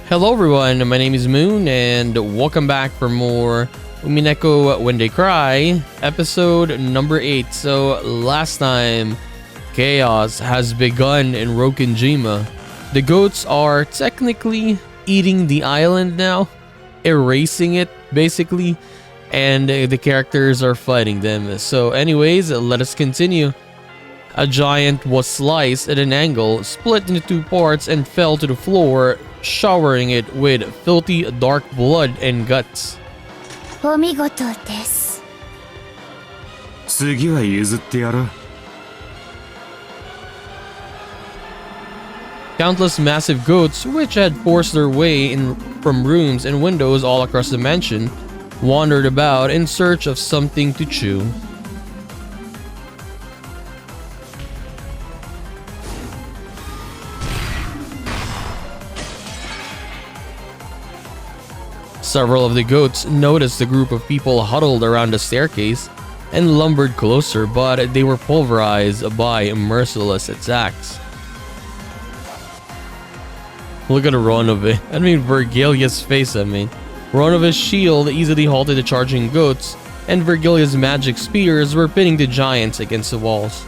Hello everyone, my name is Moon and welcome back for more Umineko When They Cry, episode number 8. So last time, chaos has begun in Rokinjima. The goats are technically eating the island now, erasing it basically, and the characters are fighting them. So anyways, let us continue. A giant was sliced at an angle, split into two parts and fell to the floor, showering it with filthy dark blood and guts. お見事です。次は譲ってやろう。 Countless massive goats, which had forced their way in from rooms and windows all across the mansion, wandered about in search of something to chew. Several of the goats noticed a group of people huddled around the staircase and lumbered closer, but they were pulverized by merciless attacks. Look at Ronove. Vergilia's face, Ronove's shield easily halted the charging goats, and Vergilia's magic spears were pinning the giants against the walls.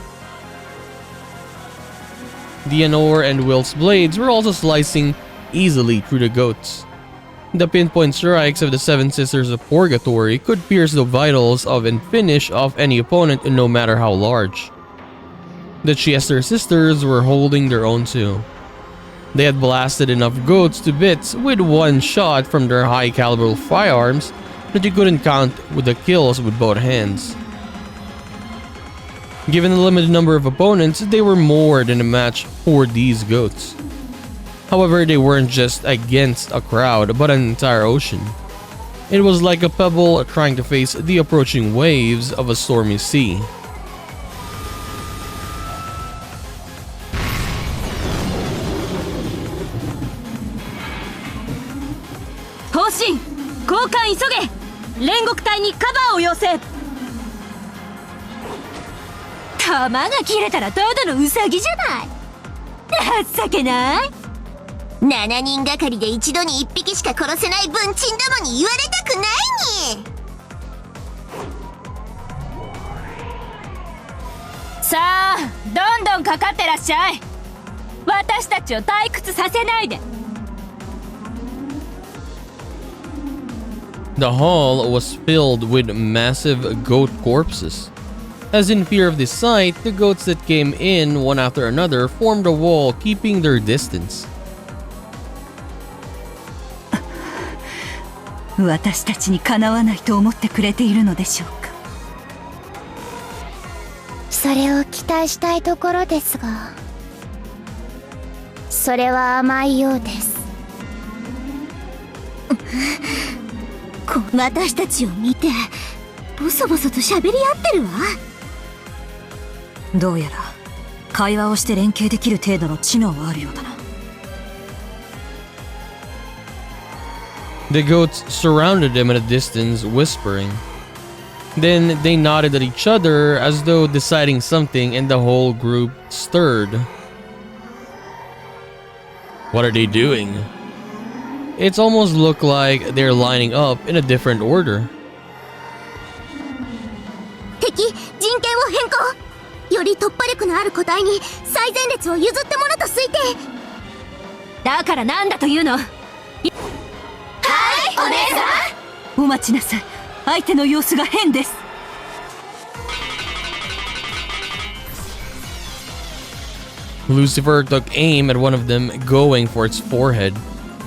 Dianor and Will's blades were also slicing easily through the goats. The pinpoint strikes of the Seven Sisters of Purgatory could pierce the vitals of and finish off any opponent, no matter how large. The Chester sisters were holding their own too. They had blasted enough goats to bits with one shot from their high-caliber firearms that you couldn't count with the kills with both hands. Given the limited number of opponents, they were more than a match for these goats. However, they weren't just against a crowd, but an entire ocean. It was like a pebble trying to face the approaching waves of a stormy sea. Hoshin! 交換急げ! 煉獄隊にカバーを要請! 弾が切れたらただのウサギじゃない。情けない。7人がかりで一度に1匹しか殺せない文鎮どもに言われたくないに。さあ、どんどんかかってらっしゃい。私たちを退屈させないで。The hall was filled with massive goat corpses. As in fear of this sight, the goats that came in one after another formed a wall, keeping their distance. 私たちにかなわないと思ってくれているのでしょうか。それを期待したいところですが、それは甘いようです。私たちを見てボソボソと喋り合ってるわ。どうやら会話をして連携できる程度の知能はあるようだな。The goats surrounded them at a distance, whispering. Then they nodded at each other as though deciding something, and the whole group stirred. What are they doing? It's almost looked like they're lining up in a different order. 敵、陣形を変更。より突破力のある個体に最前列を譲ったものと推定。だからなんだというの。お姉さん、お待ちなさい。相手の様子が変です。Lucifer took aim at one of them, going for its forehead.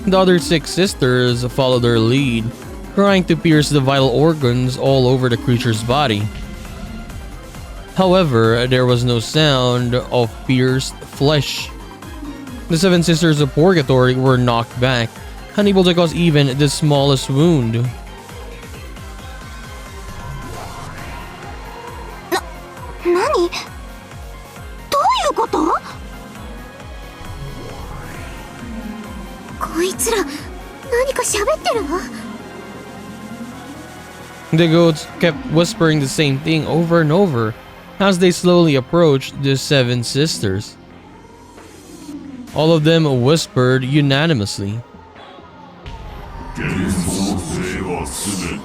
The other 6 sisters followed their lead, trying to pierce the vital organs all over the creature's body. However, there was no sound of pierced flesh. The 7 sisters of Purgatory were knocked back, unable to cause even the smallest wound. 何？どういうこと？こいつら何か喋ってるわ。The goats kept whispering the same thing over and over as they slowly approached the 7 sisters. All of them whispered unanimously. 全て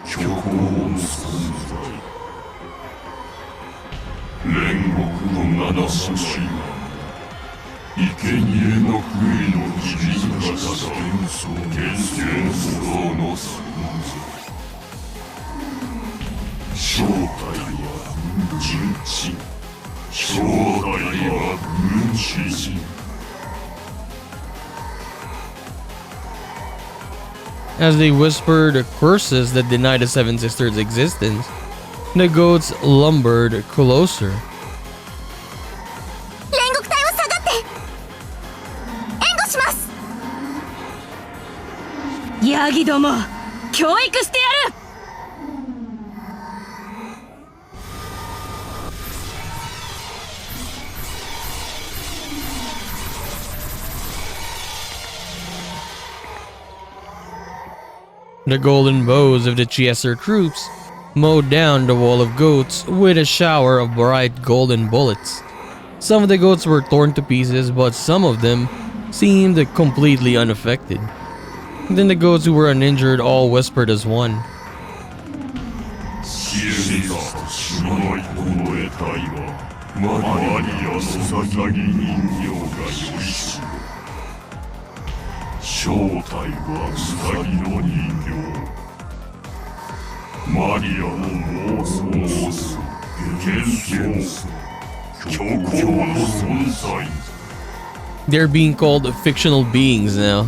虚構の存在。煉獄の七星が生贄の杭の響かした幻想の存在。正体は純真。正体は軍師。As they whispered curses that denied the Seven Sisters' existence, the goats lumbered closer. 煉獄隊を下がって援護します。ヤギども、教育してやる。The golden bows of the Chiesser troops mowed down the wall of goats with a shower of bright golden bullets. Some of the goats were torn to pieces, but some of them seemed completely unaffected. Then the goats who were uninjured all whispered as one. They're being called fictional beings now.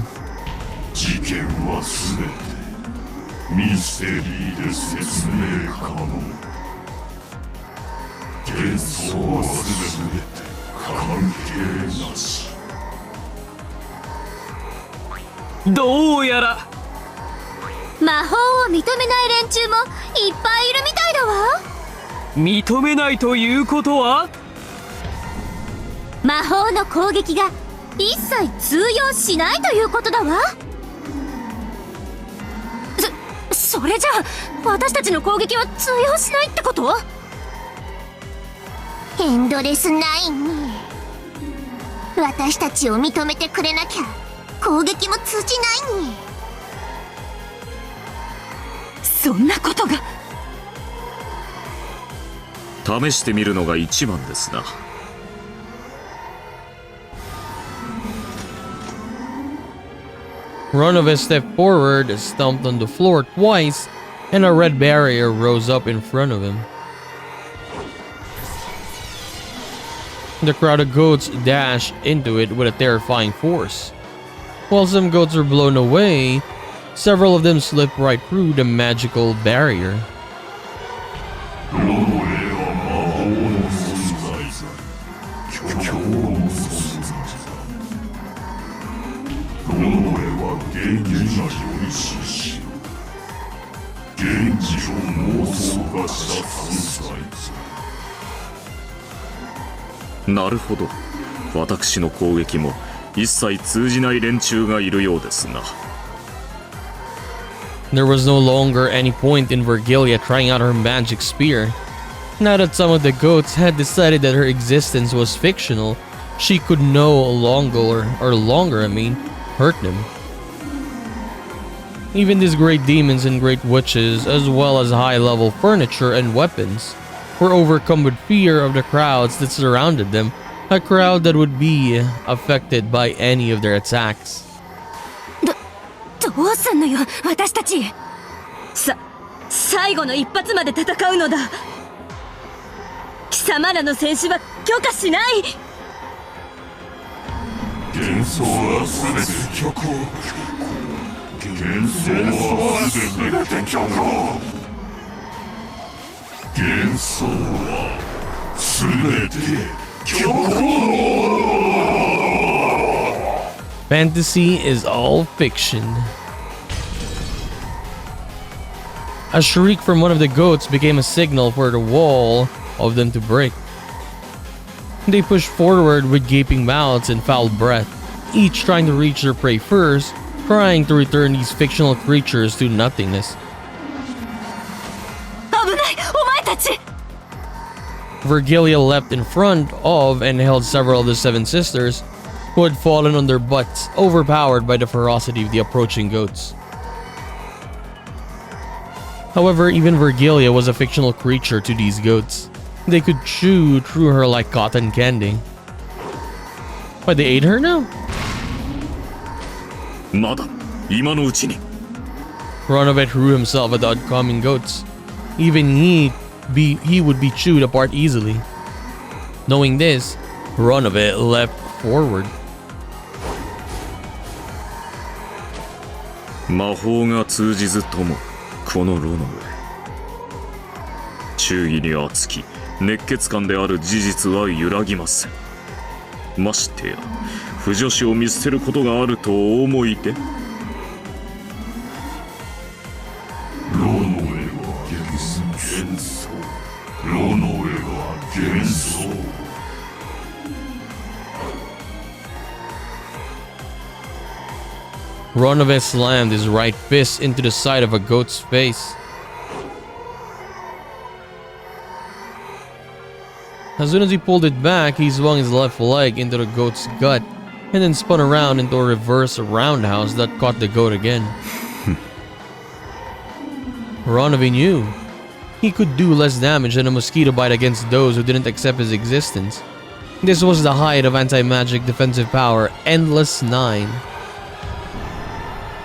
Doうやら魔法を認めない連中もいっぱいいるみたいだわ。認めないということは、魔法の攻撃が一切通用しないということだわ。それじゃあ私たちの攻撃は通用しないってこと？エンドレスナインに私たちを認めてくれなきゃ攻撃も通じないに。そんなことが。試してみるのが一番ですな。Ronova stepped forward, stomped on the floor twice, and a red barrier rose up in front of him. The crowd of goats dashed into it with a terrifying force. While some goats were blown away, several of them slipped right through the magical barrier. Naるほど。私の攻撃も一切通じない連中がいるようですな。There was no longer any point in Virgilia trying out her magic spear. Now that some of the goats had decided that her existence was fictional, she could no longer, hurt them. Even these great demons and great witches, as well as high-level furniture and weapons, were overcome with fear of the crowds that surrounded them, a crowd that would be affected by any of their attacks. どうすんのよ私たち。最後の一発まで戦うのだ。貴様らの戦士は許可しない。幻想は全て虚構。幻想は全て虚構。幻想は全て虚構。Fantasy is all fiction. A shriek from one of the goats became a signal for the wall of them to break. They pushed forward with gaping mouths and foul breath, each trying to reach their prey first, trying to return these fictional creatures to nothingness. 危ないお前たち。 Virgilia leapt in front of and held several of the Seven Sisters, who had fallen on their butts, overpowered by the ferocity of the approaching goats. However, even Virgilia was a fictional creature to these goats. They could chew through her like cotton candy. But they ate her now? まだ今のうちに Ronove threw himself at the oncoming goats. Even he would be chewed apart easily. Knowing this, Ronove leapt forward. 魔法が通じずともこのロノウェ忠義に熱き熱血漢である事実は揺らぎません。ましてや不女子を見捨てることがあるとお思いで。ロノウェは幻想。ロノウェは幻想。Ronove slammed his right fist into the side of a goat's face. As soon as he pulled it back, he swung his left leg into the goat's gut and then spun around into a reverse roundhouse that caught the goat again. Ronove knew he could do less damage than a mosquito bite against those who didn't accept his existence. This was the height of anti-magic defensive power, Endless 9.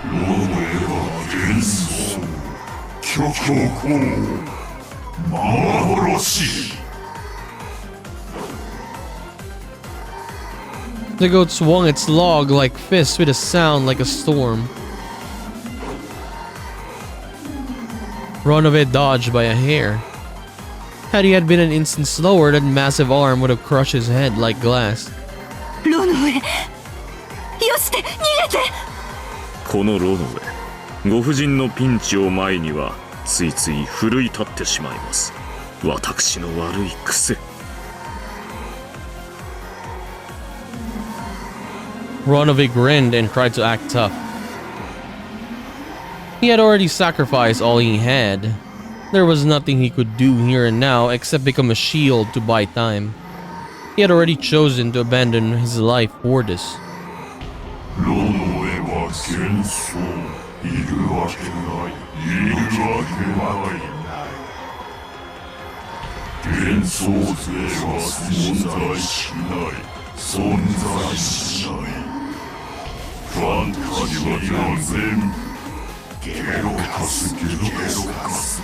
ロノウェは幻想。虚構。幻。The goat swung its log-like fist with a sound like a storm. Ronove dodged by a hair. Had he had been an instant slower, that massive arm would have crushed his head like glass. ロノウェよして逃げて。このロノウェご婦人のピンチを前にはついつい奮い立ってしまいます。私の悪い癖。Ronove grinned and tried to act tough. He had already sacrificed all he had. There was nothing he could do here and now except become a shield to buy time. He had already chosen to abandon his life for this. ロノウェは幻想。いるわけない。いるわけない。幻想勢は存在しない。存在しない。ファンタジーは全部ゲロカス。ゲロカス。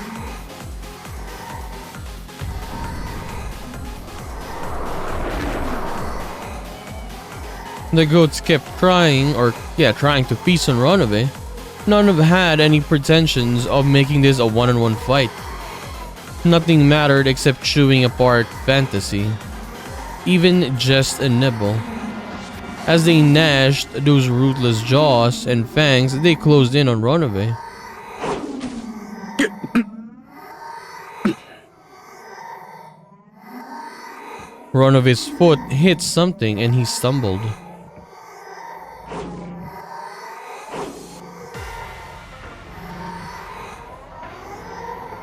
The goats kept trying to feast on Ronove. None of them had any pretensions of making this a one-on-one fight. Nothing mattered except chewing apart fantasy. Even just a nibble. As they gnashed those ruthless jaws and fangs, they closed in on Ronove. Ronove's foot hit something and he stumbled.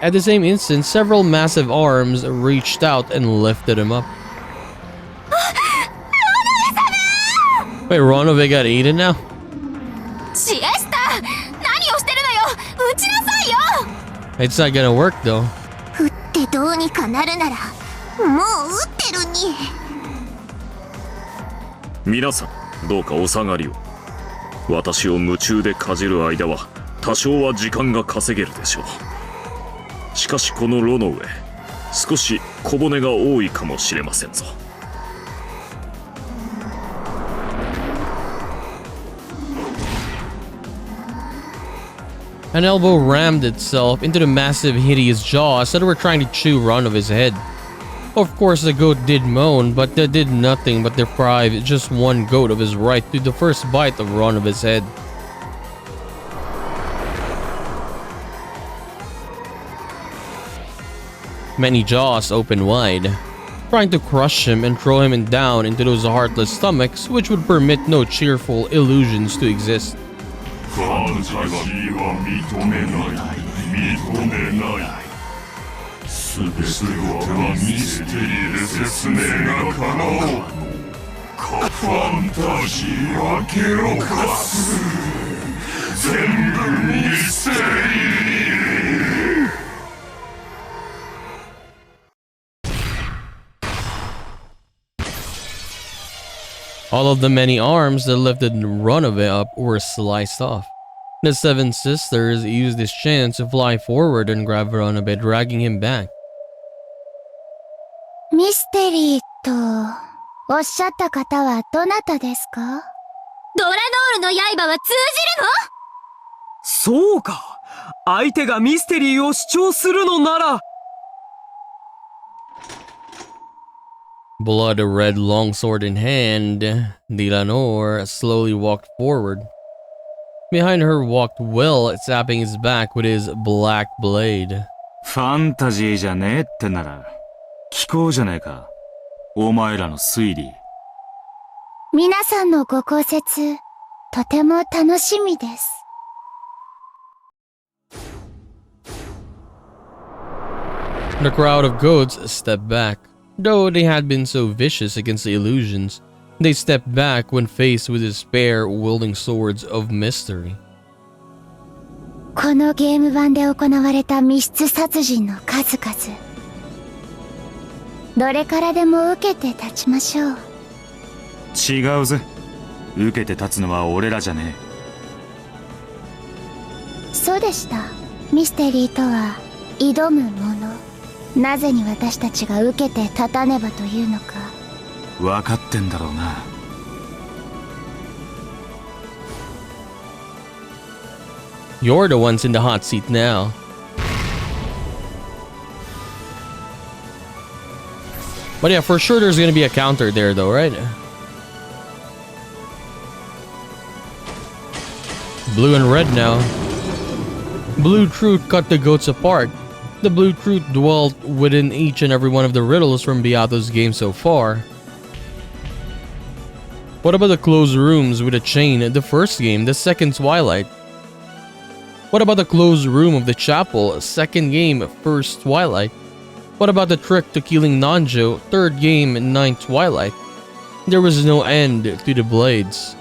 At the same instant, several massive arms reached out and lifted him up. Wait, Ronove got eaten now? シエスタ、何をしてるのよ。撃ちなさいよ。 It's not gonna work though. 撃ってどうにかなるなら、もう撃ってるに。皆さんどうかお下がりを。私を夢中でかじる間は多少は時間が稼げるでしょう。しかしこのロノウェ少し小骨が多いかもしれませんぞ。An elbow rammed itself into the massive hideous jaws that were trying to chew Ronove's head. Of course the goat did moan, but that did nothing but deprive just one goat of his right to the first bite of Ronove's head. Many jaws opened wide, trying to crush him and throw him down into those heartless stomachs which would permit no cheerful illusions to exist. ファンタジーは認めない。認めない。すべてはミステリーで説明が可能。ファンタジーはゲロカス。全部ミステリー。All of the many arms that lifted Runaway up were sliced off. The seven sisters used this chance to fly forward and grab Runaway, dragging him back. ミステリーとおっしゃった方はどなたですか？ドラノールの刃は通じるの？そうか。相手がミステリーを主張するのなら。Blood-red longsword in hand, Dilanor slowly walked forward. Behind her walked Will, tapping his back with his black blade. ファンタジーじゃねえってなら聞こうじゃねえか。お前らの推理。皆さんのご考説、とても楽しみです。The crowd of goats stepped back. Though they had been so vicious against the illusions, they stepped back when faced with his pair wielding swords of mystery. このゲーム版で行われた密室殺人の数々。どれからでも受けて立ちましょう。違うぜ。受けて立つのは俺らじゃねえ。そうでした。ミステリーとは挑むもの。なぜに私たちが受けて立たねばというのか。分かってんだろうな。You're the ones in the hot seat now. But yeah, for sure there's gonna be a counter there though, right? Blue and red now. Blue Truth cut the goats apart. The Blue Truth dwelt within each and every one of the riddles from Beato's game so far. What about the closed rooms with a chain in the first game, the second Twilight? What about the closed room of the chapel, second game, first Twilight? What about the trick to killing Nanjo, third game, ninth Twilight? There was no end to the blades.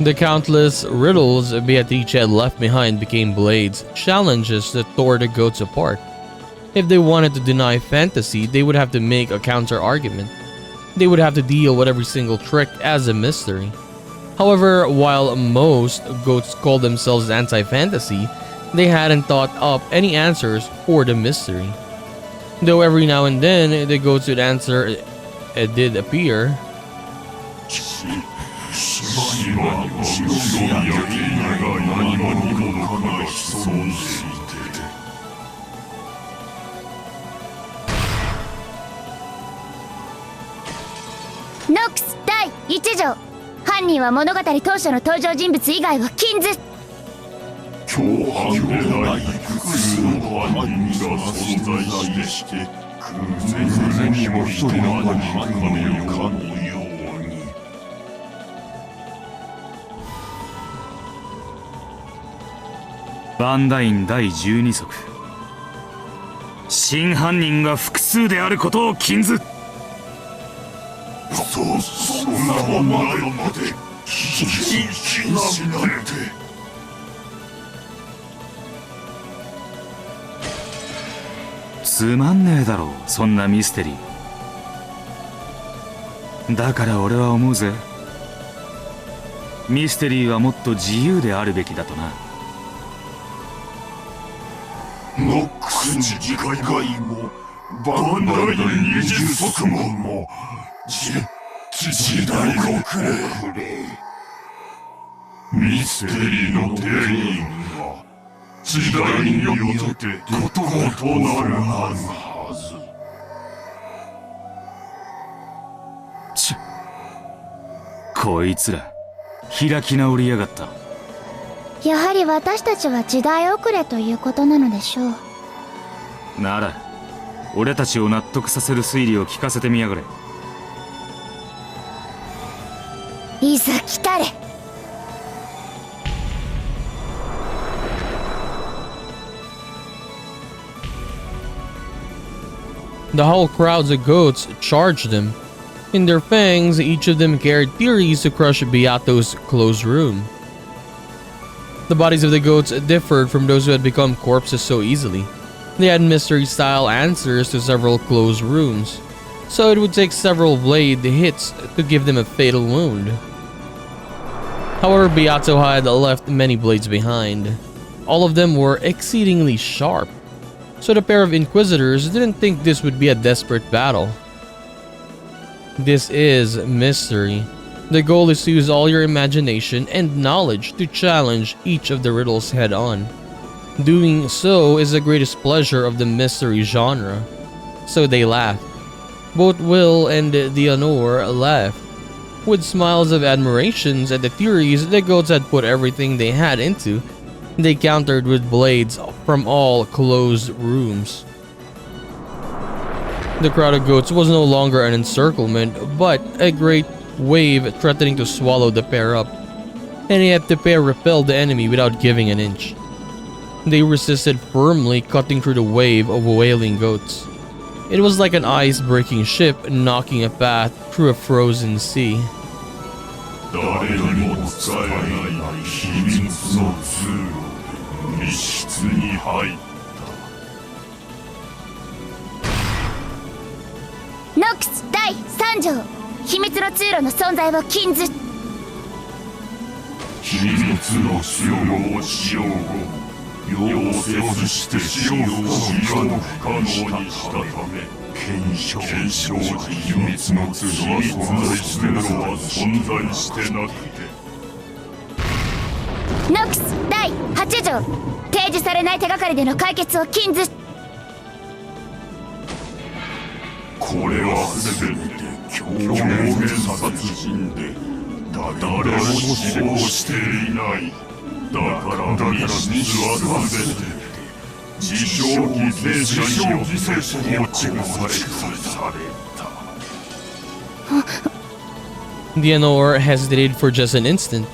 The countless riddles Beatrice had left behind became blades, challenges that tore the goats apart. If they wanted to deny fantasy, they would have to make a counter-argument. They would have to deal with every single trick as a mystery. However, while most goats called themselves anti-fantasy, they hadn't thought up any answers for the mystery. Though every now and then, the goats would answer did appear. 島には白い焼け以外何者かが潜んでいてノックス第1条。犯人は物語当初の登場人物以外は禁ず。共犯でない複数の犯人が存在して偶然にも一人の犯人かのように。バンダイン第12則。真犯人が複数であることを禁ず。そんなものまで禁止なんて。つまんねえだろう、そんなミステリー。だから俺は思うぜ。ミステリーはもっと自由であるべきだとな。ノックスに次回もバンダイ20足も時代をくれ。ミステリーの定員は時代によって異なるはず。こいつら開き直りやがった。やはり私たちは時代遅れということなのでしょう。なら俺たちを納得させる推理を聞かせてみやがれ。いざ来たれ。The whole crowds of goats charged them. In their fangs, each of them carried theories to crush Beato's closed room. The bodies of the goats differed from those who had become corpses so easily. They had mystery-style answers to several closed rooms, so it would take several blade hits to give them a fatal wound. However, Beato had left many blades behind. All of them were exceedingly sharp, so the pair of inquisitors didn't think this would be a desperate battle. This is mystery. The goal is to use all your imagination and knowledge to challenge each of the riddles head on. Doing so is the greatest pleasure of the mystery genre. So they laughed. Both Will and Leonore laughed, with smiles of admiration at the theories the goats had put everything they had into. They countered with blades from all closed rooms. The crowd of goats was no longer an encirclement, but a great wave threatening to swallow the pair up, and yet the pair repelled the enemy without giving an inch. They resisted firmly, cutting through the wave of wailing goats. It was like an ice-breaking ship knocking a path through a frozen sea. 誰にも使えない秘密の通路で密室に入った。ノックス第3条秘密の通路の存在を禁ず。秘密の通路使用後を使用後、溶接して使用不可能にしたため、検証時秘密の通路は存在してなくて。ノックス第8条提示されない手がかりでの解決を禁ず。これは全て狂言殺人で誰も死亡していない。だから密室は全て自傷犠牲者によって構築された。Leonore hesitated for just an instant.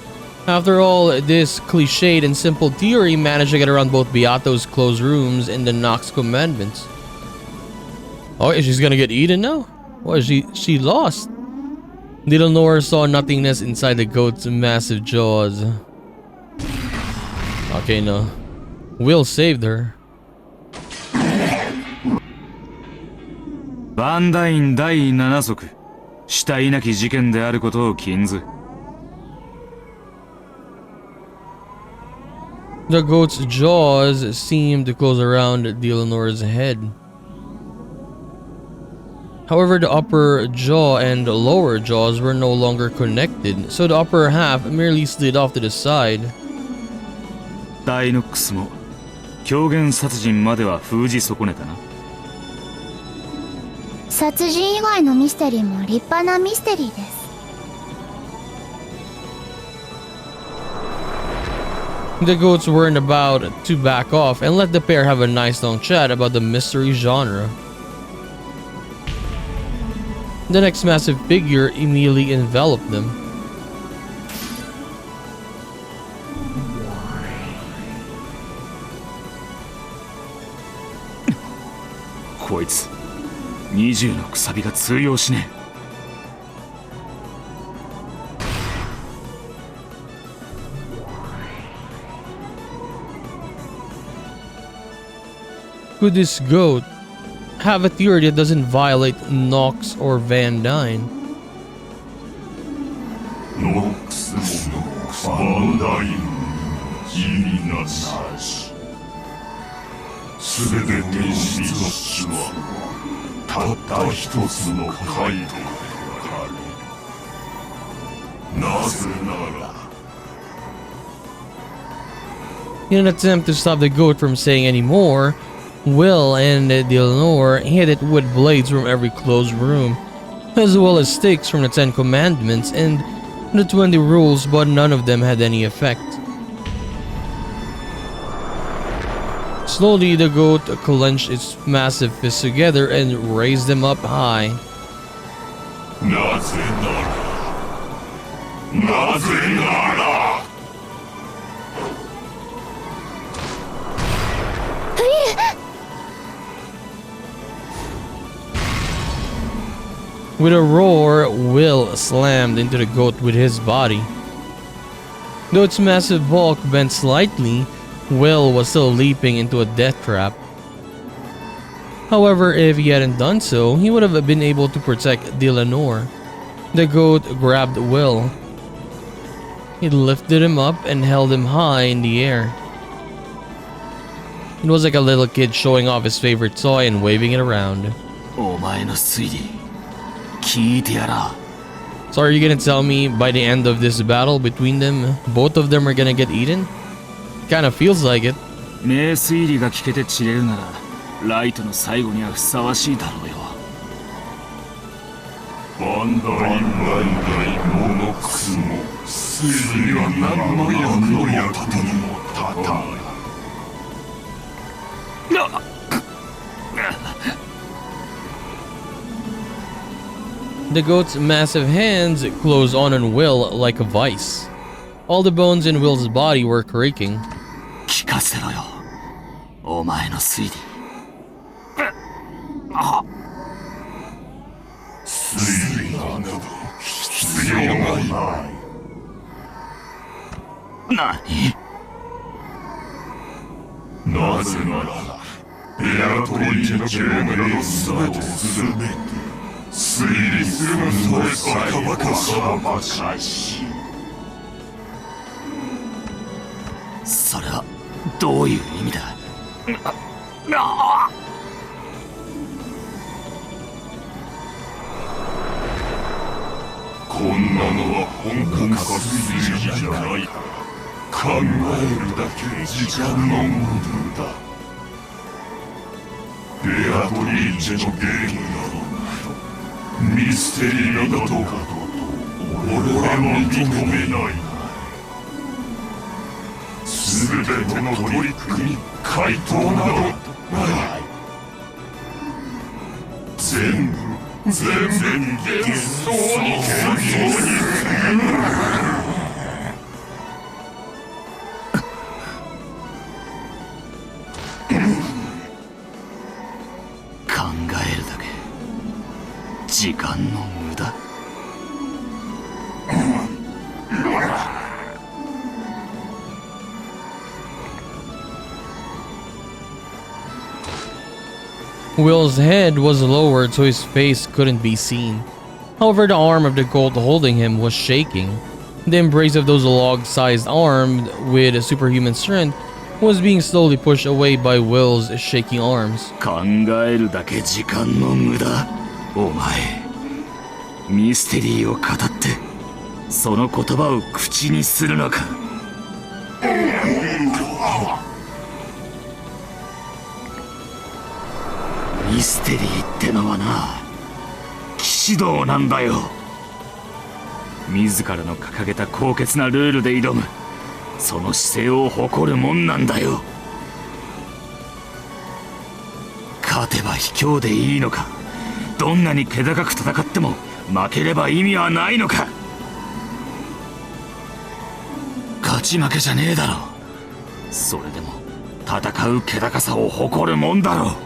After all, this cliched and simple theory managed to get around both Beato's closed rooms and the Nox commandments. Oh, she's gonna get eaten now? What, she lost? Little Nora saw nothingness inside the goat's massive jaws. Okay, no. Will saved her. バンダイン第7則死体なき事件であることを禁ず。 The goat's jaws seemed to close around Leonore's head. However, the upper jaw and lower jaws were no longer connected, so the upper half merely slid off to the side. ダイノックスも狂言殺人までは封じ損ねたな。殺人以外のミステリーも立派なミステリーです。 The goats weren't about to back off and let the pair have a nice long chat about the mystery genre. The next massive figure immediately enveloped them. こいつ20のくさびが通用しねえ。 Could this goat have a theory that doesn't violate Nox or Van Dyne? ノックスもバンダイン意味なし。すべての秘密はたった一つの回路である。なぜなら In an attempt to stop the goat from saying any more, Will and Leonore hit it with blades from every closed room, as well as sticks from the 10 commandments and the 20 rules, but none of them had any effect. Slowly, the goat clenched its massive fists together and raised them up high. なぜなら With a roar, Will slammed into the goat with his body. Though its massive bulk bent slightly, Will was still leaping into a death trap. However, if he hadn't done so, he would have been able to protect Dilanor. The goat grabbed Will. He lifted him up and held him high in the air. It was like a little kid showing off his favorite toy and waving it around. お前の推理聞いてやら So are you gonna tell me by the end of this battle between them, both of them are gonna get eaten? Kinda feels like it. 名推理が聞けて散れるならライトの最後にはふさわしいだろうよバンダイモノクスも推理には何の役にも立たない The goat's massive hands closed on Will like a vice. All the bones in Will's body were creaking. 聞かせろよお前の推理推理など必要がないなぜならベアトリーチェのゲームの全て推理するのさえバカしそれはどういう意味だこんなのは本格推理じゃない考えるだけ時間の無駄だベアトリーチェのゲームなどミステリーなどと俺は認めない全てのトリックに回答などない全部幻想に考えるだけ時間の無駄 Will's head was lowered so his face couldn't be seen. However, the arm of the goat holding him was shaking. The embrace of those log-sized arms with superhuman strength was being slowly pushed away by Will's shaking arms. 考えるだけ時間の無駄お前ミステリーを語ってその言葉を口にするのかミステリーってのはな騎士道なんだよ自らの掲げた高潔なルールで挑むその姿勢を誇るもんなんだよ勝てば卑怯でいいのかどんなに気高く戦っても負ければ意味はないのか勝ち負けじゃねえだろそれでも戦う気高さを誇るもんだろ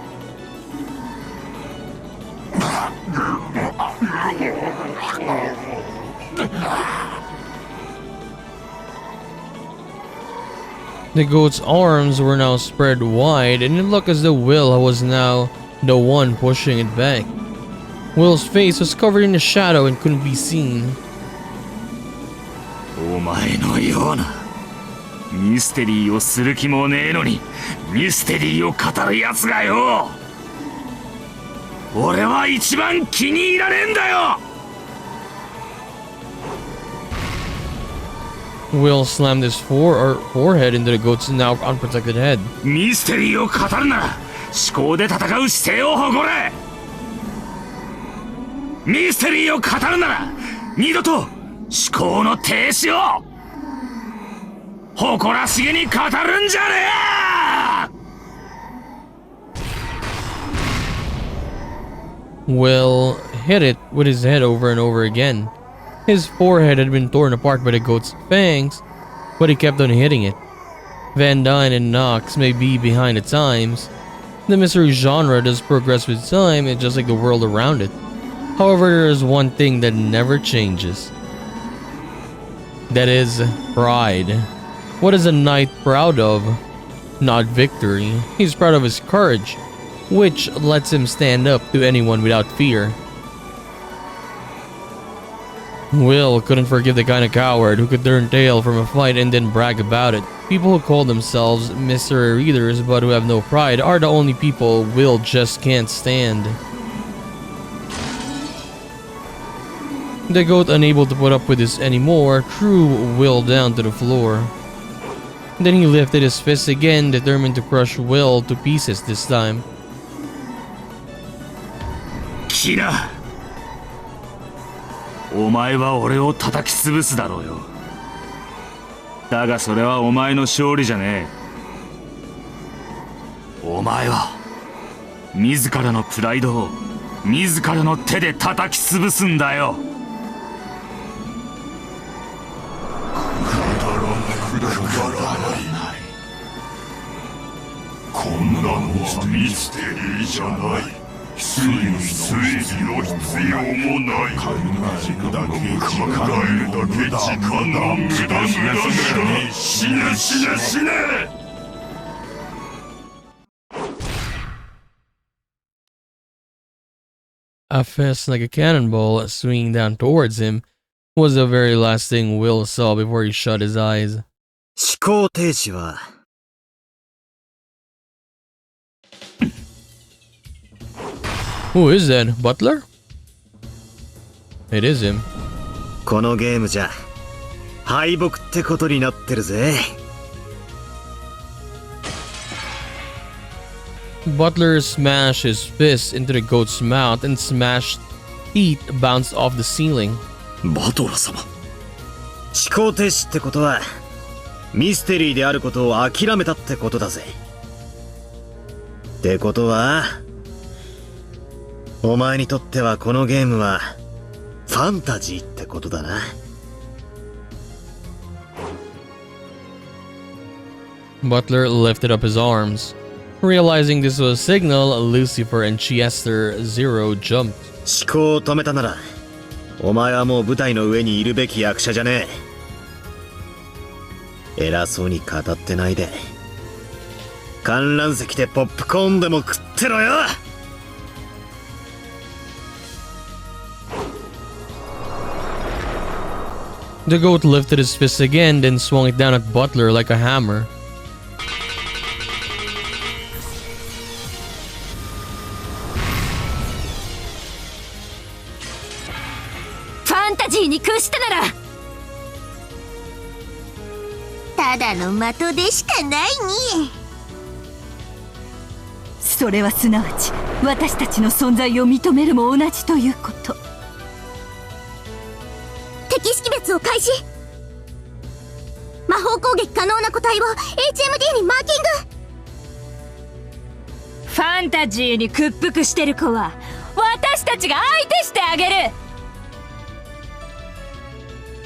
The goat's arms were now spread wide, and it looked as though Will was now the one pushing it back. Will's face was covered in a shadow and couldn't be seen. お前のようなミステリーをする気もねえのにミステリーを語るやつがよ俺は一番気に入られんだよ Will slammed his forehead into the goat's now unprotected head. ミステリーを語るなら思考で戦う姿勢を誇れミステリーを語るなら二度と思考の停止を誇らしげに語るんじゃねえ Will hit it with his head over and over again. His forehead had been torn apart by the goat's fangs, but he kept on hitting it. Van Dyne and Knox may be behind the times. The mystery genre does progress with time, and just like the world around it. However, there is one thing that never changes. That is pride. What is a knight proud of? Not victory. He's proud of his courage, which lets him stand up to anyone without fear. Will couldn't forgive the kind of coward who could turn tail from a fight and then brag about it. People who call themselves mystery readers but who have no pride are the only people Will just can't stand. The goat, unable to put up with this anymore, threw Will down to the floor. Then he lifted his fist again, determined to crush Will to pieces this time. Kira! お前は俺を叩き潰すだろうよ。だがそれはお前の勝利じゃねえ。お前は自らのプライドを自らの手で叩き潰すんだよ。こんなのはミステリーじゃない。推理の必要もない。考えるだけ時間の無駄。死ね死ね死ね。A fist like a cannonball swinging down towards him was the very last thing Will saw before he shut his eyes. 思考停止は Who is that? Butler? It is him. このゲームじゃ敗北ってことになってるぜ。Butler smashed his fist into the goat's mouth and smashed teeth bounced off the ceiling. バトラ様。思考停止ってことはミステリーであることを諦めたってことだぜ。ってことはお前にとってはこのゲームはファンタジーってことだな。Butler lifted up his arms. Realizing this was a signal, Lucifer and Chester Zero jumped. 思考を止めたならお前はもう舞台の上にいるべき役者じゃねえ。偉そうに語ってないで観覧席でポップコーンでも食ってろよ。The goat lifted his fist again, then swung it down at Butler like a hammer. ファンタジーに屈したならただの的でしかないに。それはすなわち私たちの存在を認めるも同じということ。敵識別を開始。魔法攻撃可能な個体を HMD にマーキング。ファンタジーに屈服してる子は私たちが相手してあげる。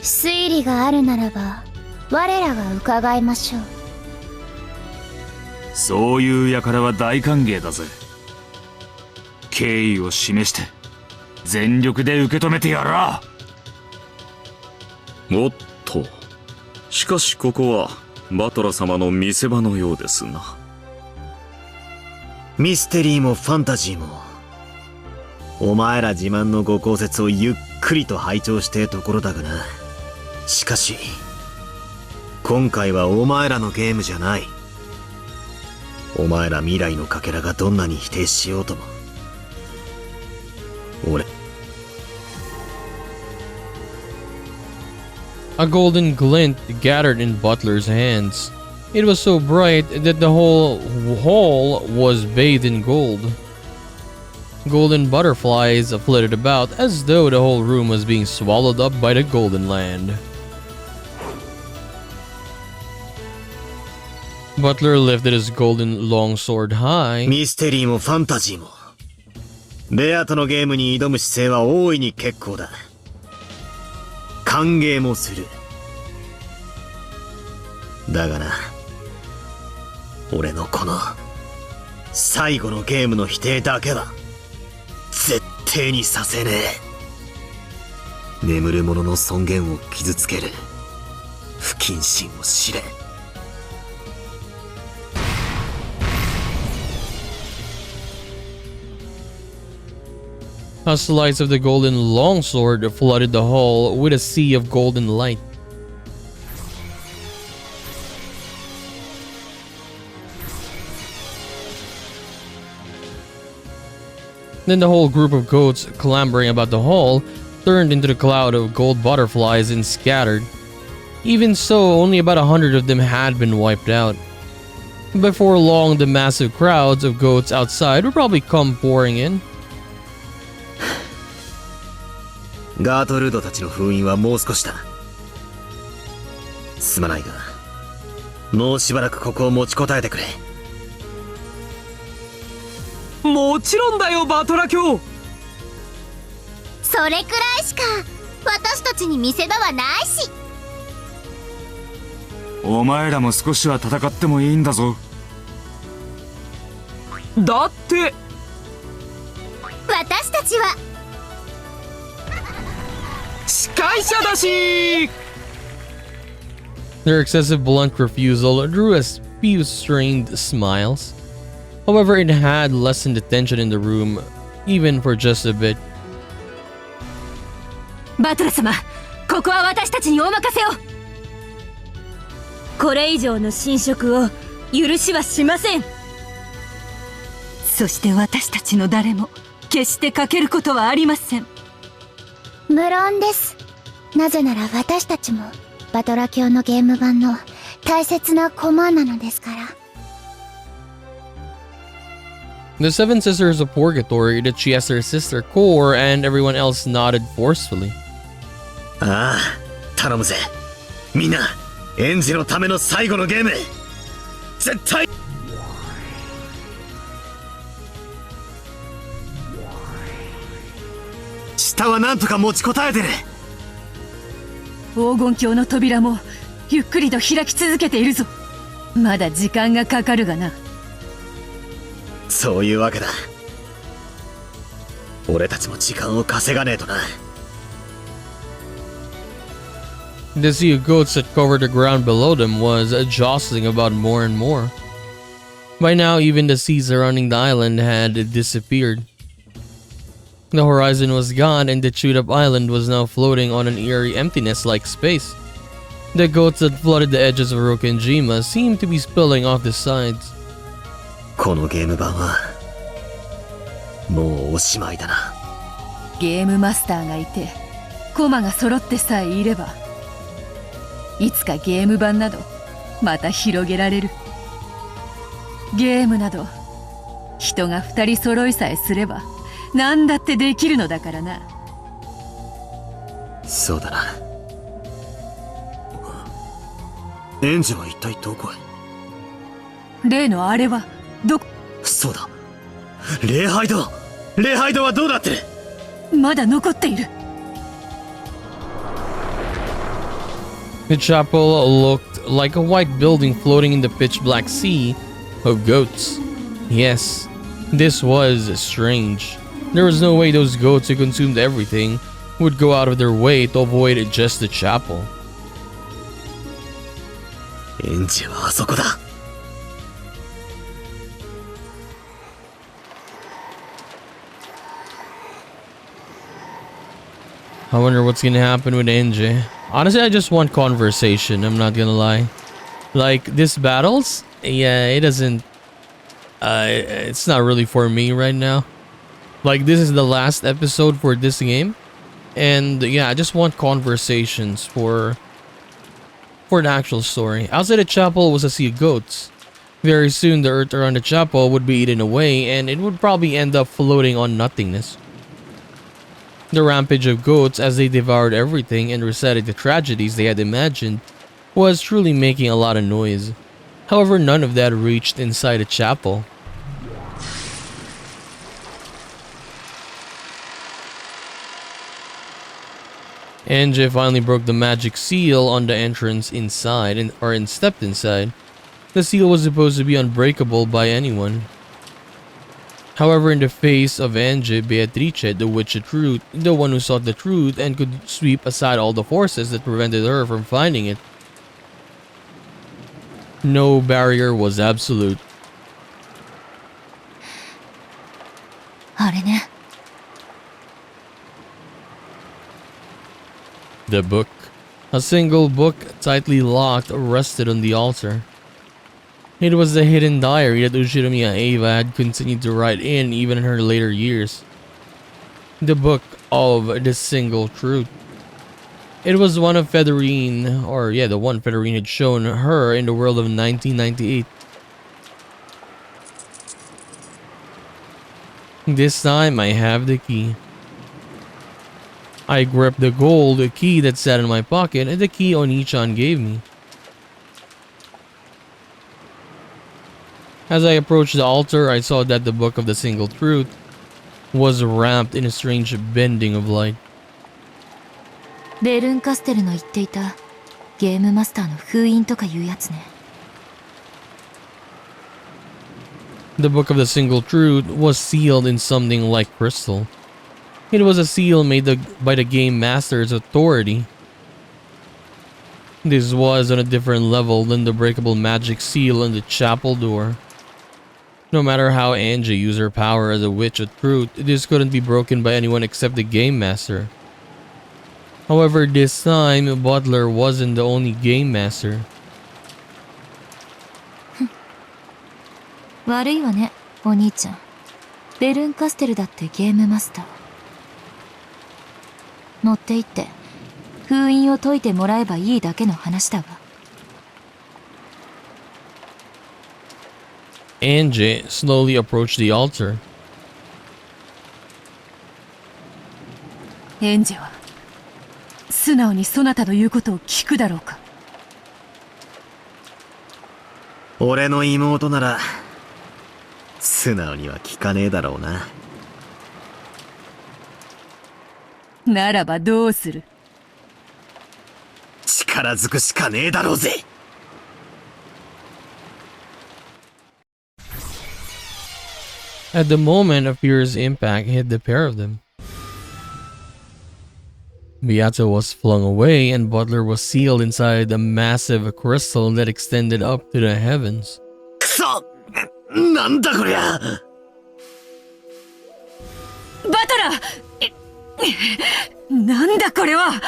推理があるならば我らが伺いましょう。そういう輩は大歓迎だぜ。敬意を示して全力で受け止めてやらおっと、しかしここはバトラ様の見せ場のようですな。ミステリーもファンタジーもお前ら自慢のご考説をゆっくりと拝聴してえところだがな。しかし今回はお前らのゲームじゃない。お前ら未来のかけらがどんなに否定しようとも俺 A golden glint gathered in Butler's hands. It was so bright that the whole hall was bathed in gold. Golden butterflies flitted about as though the whole room was being swallowed up by the golden land. Butler lifted his golden longsword high. ミステリーもファンタジーもベアとのゲームに挑む姿勢は大いに結構だ。歓迎もする。だがな、俺のこの最後のゲームの否定だけは絶対にさせねえ。眠る者の尊厳を傷つける不謹慎を知れ。As the lights of the golden longsword flooded the hall with a sea of golden light. Then the whole group of goats clambering about the hall turned into the cloud of gold butterflies and scattered. Even so, only about 100 of them had been wiped out. Before long, the massive crowds of goats outside would probably come pouring in. ガートルードたちの封印はもう少しだ。すまないが、もうしばらくここを持ちこたえてくれ。もちろんだよ、バトラ卿。それくらいしか私たちに見せ場はないし。お前らも少しは戦ってもいいんだぞ。だって私たちは司会者だし。 Their excessive blunt refusal drew a few strained smiles. However, it had lessened the tension in the room, even for just a bit. バトラ様、ここは私たちにお任せを。これ以上の侵食を許しはしません。そして私たちの誰も決してかけることはありません。無論です。なぜなら私たちもバトラ卿のゲーム版の大切な駒なのですから。The seven sisters of Purgatory, the Chiesser sister Core, and everyone else nodded forcefully. ああ、頼むぜ。みんな、エンジのための最後のゲーム、絶対。下はなんとか持ちこたえてる。黄金鏡の扉もゆっくりと開き続けているぞ。まだ時間がかかるがな。そういうわけだ。俺たちも時間を稼がねえとな。The sea of goats that covered the ground below them was jostling about more and more. By now, even the sea surrounding the island had disappeared. The horizon was gone and the chewed-up island was now floating on an eerie emptiness-like space. The goats that flooded the edges of Rokenjima seemed to be spilling off the sides. このゲーム版はもうおしまいだな。ゲームマスターがいて駒が揃ってさえいれば、いつかゲーム版などまた広げられる。ゲームなど人が2人揃いさえすれば何だってできるのだからな。そうだな。エンジは一体どこへ。例のあれはどこ。そうだ、礼拝堂。礼拝堂はどうなってる。まだ残っている。The chapel looked like a white building floating in the pitch black sea of goats. Yes, this was strange. There was no way those goats who consumed everything would go out of their way to avoid just the chapel. エンジはあそこだ。I wonder what's gonna happen with NJ. Honestly, I just want conversation, I'm not gonna lie. Like, this battles? Yeah, it doesn't... it's not really for me right now. Like, this is the last episode for this game. And yeah, I just want conversations for the actual story. Outside the chapel was a sea of goats. Very soon, the earth around the chapel would be eaten away, and it would probably end up floating on nothingness. The rampage of goats as they devoured everything and recited the tragedies they had imagined was truly making a lot of noise. However, none of that reached inside the chapel. NJ finally broke the magic seal on the entrance inside and stepped inside. The seal was supposed to be unbreakable by anyone. However, in the face of Angie, Beatrice, the witch of truth, the one who sought the truth and could sweep aside all the forces that prevented her from finding it, no barrier was absolute. あれね。 The book. A single book, tightly locked, rested on the altar. It was the hidden diary that Ushiromiya Eva had continued to write in even in her later years. The book of the single truth. It was one of Federine, or yeah, the one Federine had shown her in the world of 1998. This time I have the key. I gripped the gold key that sat in my pocket and the key Oni-chan gave me. As I approached the altar, I saw that the book of the single truth was wrapped in a strange bending of light. ベルンカステルの言っていたゲームマスターの封印とかいうやつね。 The book of the single truth was sealed in something like crystal. It was a seal made by the game master's authority. This was on a different level than the breakable magic seal on the chapel door. No matter how Angie used her power as a witch of truth, this couldn't be broken by anyone except the game master. However, this time, Butler wasn't the only game master. 悪いわね、お兄ちゃん。ベルンカステルだってゲームマスター。乗って行って封印を解いてもらえばいいだけの話だわ。 Angie slowly approached the altar. エンジェは素直にそなたの言うことを聞くだろうか。俺の妹なら素直には聞かねえだろうな。ならばどうする。力ずくしかねえだろうぜ。At the moment, a fierce impact hit the pair of them. Beato was flung away and Butler was sealed inside a massive crystal that extended up to the heavens. くそ！なんだこりゃ！バトラー！なんだこれは！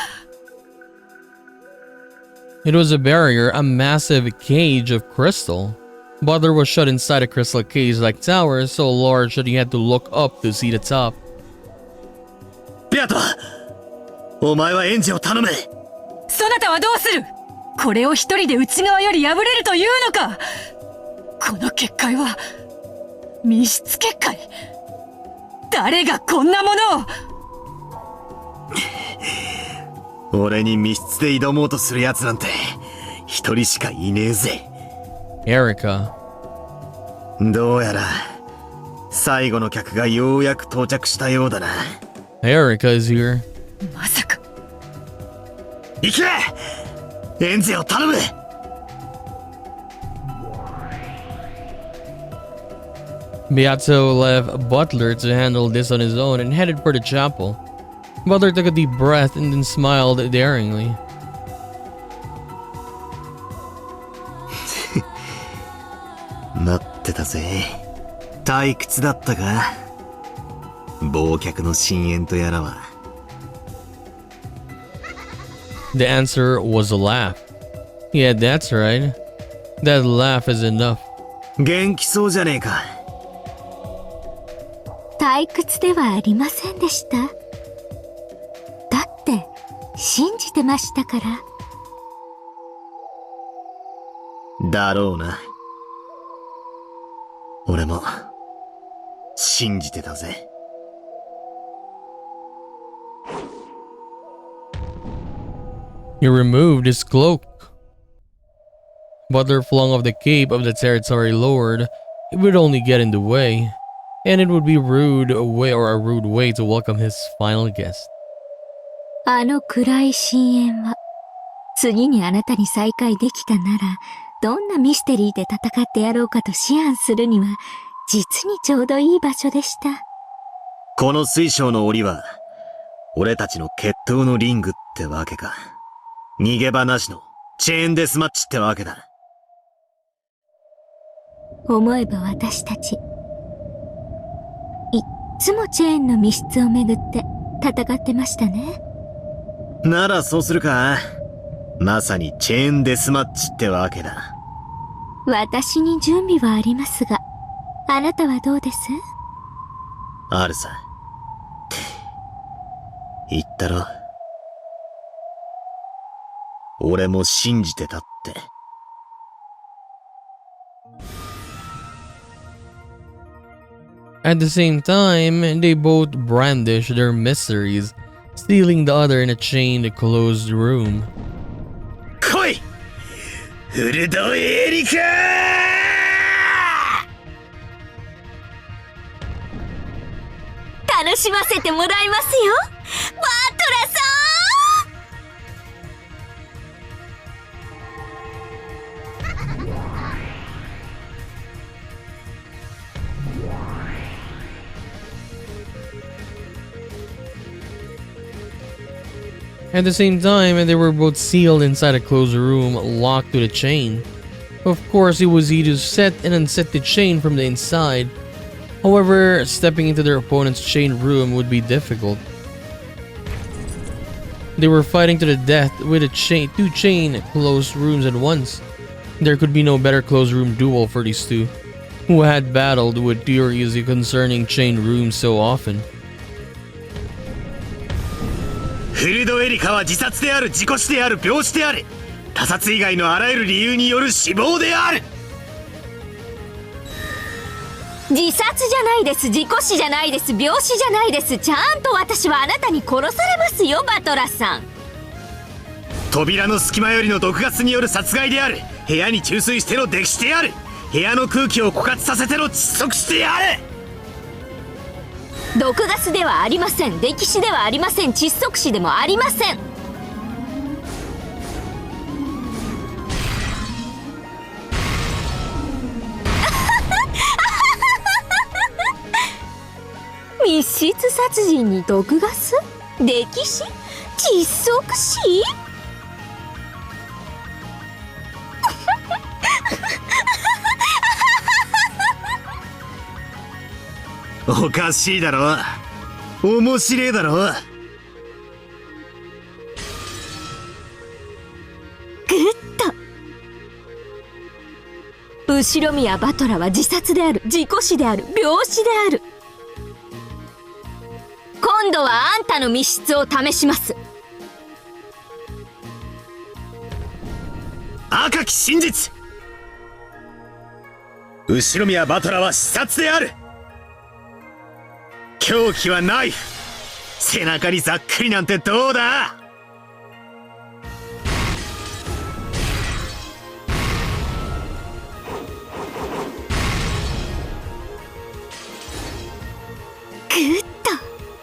It was a barrier, a massive cage of crystal. Butler was shut inside a crystal cage like tower, so large that he had to look up to see the top. ベアト、お前はエンジを頼め。そなたはどうする？これを一人で内側より破れるというのか？この結界は密室結界。誰がこんなものを。俺に密室で挑もうとする奴なんて一人しかいねえぜ。Erica. どうやら最後の客がようやく到着したようだな。Erica is here. まさか。行け！エンジを頼む！ Beato left Butler to handle this on his own and headed for the chapel. Butler took a deep breath and then smiled daringly. 待ってたぜ。退屈だったか？忘却の深淵とやらは。The answer was a laugh. Yeah, that's right. That laugh is enough. 元気そうじゃねえか。退屈ではありませんでした。だって信じてましたから。だろうな。俺も信じてたぜ。He removed his cloak. Butler flung off the cape of the territory lord. It would only get in the way, and it would be a rude way to welcome his final guest. あの暗い深淵は次にあなたに再会できたならどんなミステリーで戦ってやろうかと思案するには実にちょうどいい場所でした。この水晶の檻は、俺たちの決闘のリングってわけか。逃げ場なしのチェーンデスマッチってわけだ。思えば私たち、いっつもチェーンの密室をめぐって戦ってましたね。ならそうするか。まさにチェーンデスマッチってわけだ。私に準備はありますが、あなたはどうです？あるさ。言ったろ。俺も信じてたって。At the same time, they both brandish their mysteries, stealing the other in a chained closed room. 来い！フルドエリカー！楽しませてもらいますよ、バトラさん。At the same time, they were both sealed inside a closed room, locked with a chain. Of course, it was easy to set and unset the chain from the inside. However, stepping into their opponent's chained room would be difficult. They were fighting to the death with two chain closed rooms at once. There could be no better closed room duel for these two, who had battled with theories concerning chained rooms so often. フルドエリカは自殺である、事故死である、病死である。他殺以外のあらゆる理由による死亡である。自殺じゃないです、事故死じゃないです、病死じゃないです。ちゃんと私はあなたに殺されますよ、バトラさん。扉の隙間よりの毒ガスによる殺害である。部屋に注水しての溺死である。部屋の空気を枯渇させての窒息死である。毒ガスではありません、溺死ではありません、窒息死でもありません。密室殺人に毒ガス、溺死、窒息死。おかしいだろ。面白えだろ。グッと。後ろ宮バトラは自殺である、事故死である、病死である。今度はあんたの密室を試します。赤き真実。後ろ宮バトラは視察である。凶器はナイフ。背中にざっくりなんてどうだ。ぐっ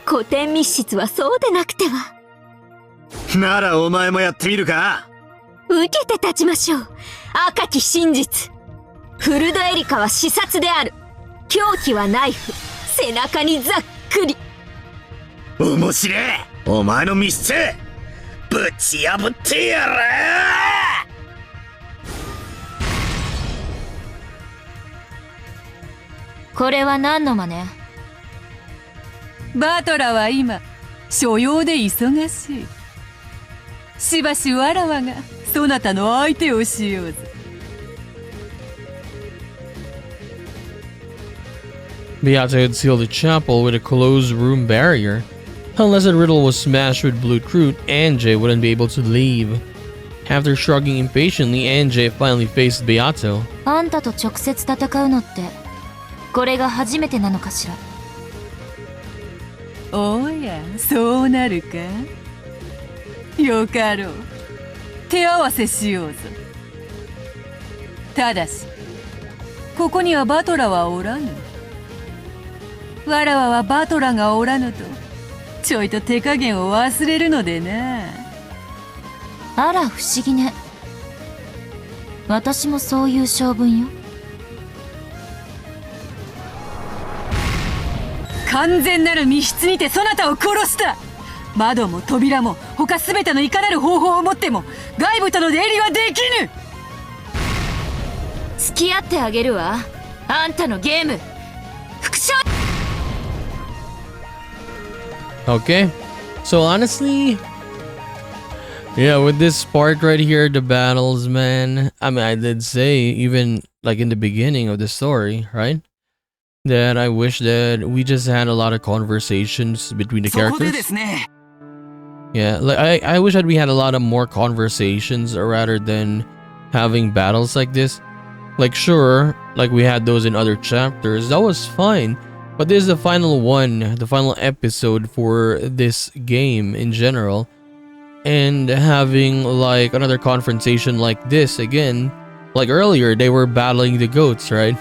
と。古典密室はそうでなくては。ならお前もやってみるか。受けて立ちましょう。赤き真実。フルドエリカは視察である。凶器はナイフ。背中にざっくり。面白え。お前の密室ぶち破ってやる。これは何の真似？バトラは今所用で忙しい。しばしわらわがそなたの相手をしようぜ。Beato had sealed the chapel with a closed room barrier. Unless a riddle was smashed with blue fruit, Anjay wouldn't be able to leave. After shrugging impatiently, Anjay finally faced Beato. あんたと直接戦うのって、これが初めてなのかしら。おや、そうなるか。よかろう。手合わせしようぞ。ただし、ここにはバトラはおらぬ。わらわはバトラがおらぬとちょいと手加減を忘れるのでな。あら不思議ね。私もそういう性分よ。完全なる密室にてそなたを殺した。窓も扉も他すべてのいかなる方法をもっても外部との出入りはできぬ。付き合ってあげるわ、あんたのゲーム。副将。 Okay, so honestly, yeah, with this part right here, the battles, man, I mean, I did say, even like in the beginning of the story, right, that I wish that we just had a lot of conversations between the characters. Yeah, like I wish that we had a lot of more conversations rather than having battles like this. Like, sure, like we had those in other chapters, that was fine. But this is the final one, the final episode for this game in general. And having like another confrontation like this again, like earlier, they were battling the goats, right?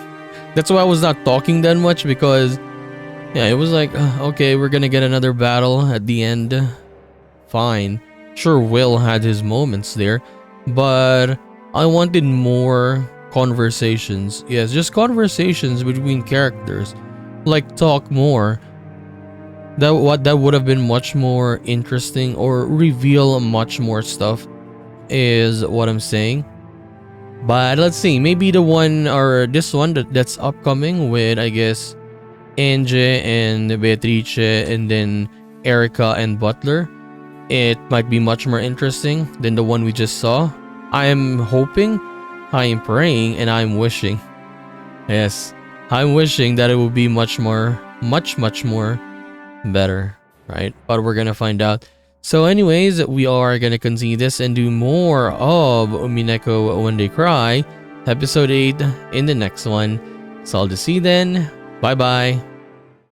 That's why I was not talking that much, because yeah, it was like, okay, we're gonna get another battle at the end. Fine. Sure, Will had his moments there, but I wanted more conversations. Yes, just conversations between characters. Like, talk more. That would have been much more interesting, or reveal much more stuff, is what I'm saying. But let's see, maybe the one, or this one that's upcoming with, I guess, Angie and Beatrice, and then Erica and Butler, it might be much more interesting than the one we just saw. I am hoping, I am praying, and I'm wishing. Yes, I'm wishing that it will be much more better, right? But we're gonna find out. So anyways, we are gonna continue this and do more of Umineko When They Cry, episode 8 in the next one. So I'll just see you then. Bye bye.